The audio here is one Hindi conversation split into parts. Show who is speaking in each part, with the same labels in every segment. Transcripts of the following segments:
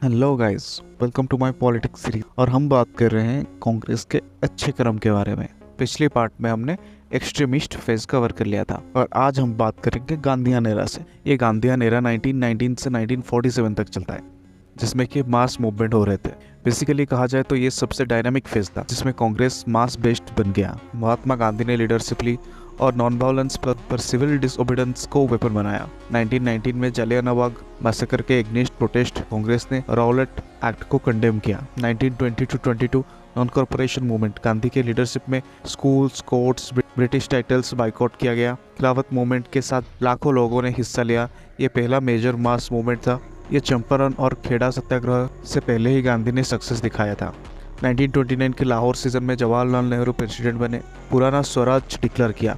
Speaker 1: Hello guys, welcome to my politics series. और हम बात कर रहे हैं कांग्रेस के अच्छे क्रम के बारे में। पिछले पार्ट में हमने एक्सट्रीमिस्ट फेज कवर कर लिया था और आज हम बात करेंगे गांधीयन एरा से। ये गांधीयन एरा 1919 से 1947 तक चलता है, जिसमें कि मास मूवमेंट हो रहे थे। बेसिकली कहा जाए तो ये सबसे डायनामिक फेज था जिसमें कांग्रेस मास बेस्ड बन गया। महात्मा गांधी ने लीडरशिप ली और नॉन वायलेंस पर सिविल डिसओबीडियंस को वेपन बनाया। 1919 में जलियांवाला मैसेकर के एग्नेस्ट प्रोटेस्ट कांग्रेस ने राउलेट एक्ट को कंडेम किया। 1920 to 22 non corporation movement, Gandhi के लीडरशिप में schools, courts, British titles boycott किया गया। खिलाफत मूवमेंट के साथ लाखों लोगों ने हिस्सा लिया। ये पहला मेजर मास मूवमेंट था। ये चंपारण और खेड़ा सत्याग्रह से पहले ही गांधी ने सक्सेस दिखाया था। 1929 के लाहौर सीजन में जवाहरलाल नेहरू प्रेसिडेंट बने, पुराना स्वराज डिक्लेयर किया।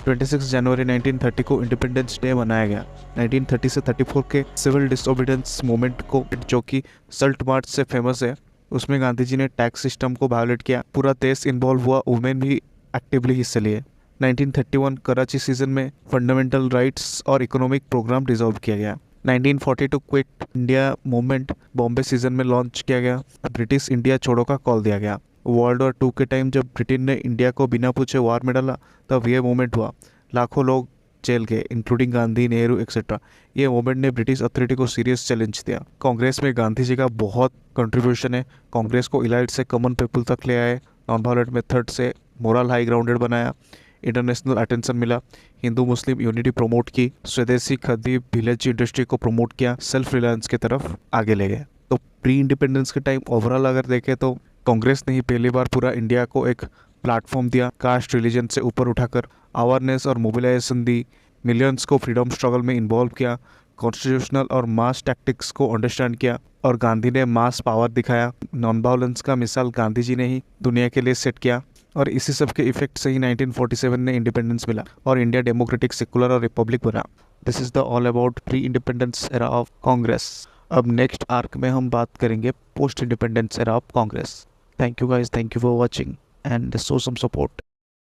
Speaker 1: 26 जनवरी 1930 को इंडिपेंडेंस डे मनाया गया। 1930 से 34 के सिविल डिसओबीडियंस मूवमेंट को, जो कि सल्ट मार्च से फेमस है, उसमें गांधी जी ने टैक्स सिस्टम को वायोलेट किया। पूरा देश इन्वॉल्व हुआ, वुमेन भी एक्टिवली हिस्से लिए। 1931 कराची सीजन में फंडामेंटल राइट्स और इकोनॉमिक प्रोग्राम रिजॉल्व किया गया। 1942 quit India movement Bombay season में लॉन्च किया गया। ब्रिटिश इंडिया छोड़ो का कॉल दिया गया। वर्ल्ड वॉर 2 के टाइम जब ब्रिटेन ने इंडिया को बिना पूछे वार में डाला, तब ये मूवमेंट हुआ। लाखों लोग जेल गए, इंक्लूडिंग गांधी, नेहरू एक्सेट्रा। ये मूवमेंट ने ब्रिटिश अथॉरिटी को सीरियस चैलेंज दिया। कांग्रेस में गांधी जी का बहुत कंट्रीब्यूशन है। कांग्रेस को इलाइट से कॉमन पीपल तक ले आए, नॉन वायलेंट मेथड से मोरल हाई ग्राउंडेड बनाया, इंटरनेशनल अटेंशन मिला, हिंदू मुस्लिम यूनिटी प्रमोट की, स्वदेशी खादी विलेज इंडस्ट्री को प्रमोट किया, सेल्फ रिलायंस की तरफ आगे ले गए। तो प्री इंडिपेंडेंस के टाइम ओवरऑल अगर देखें तो कांग्रेस ने ही पहली बार पूरा इंडिया को एक प्लेटफॉर्म दिया, कास्ट रिलीजन से ऊपर उठाकर अवेयरनेस और मोबिलाइजेशन दी, मिलियंस को फ्रीडम स्ट्रगल में इन्वॉल्व किया, कॉन्स्टिट्यूशनल और मास टैक्टिक्स को अंडरस्टैंड किया और गांधी ने मास पावर दिखाया। नॉन वायलेंस का मिसाल गांधी जी ने ही दुनिया के लिए सेट किया और इसी सब के इफेक्ट से ही 1947 में इंडिपेंडेंस मिला और इंडिया डेमोक्रेटिक, सेकुलर और रिपब्लिक बना। This is the all about pre independence era of Congress. अब नेक्स्ट आर्क में हम बात करेंगे post independence era of Congress. Thank you guys, thank you for watching and show some support.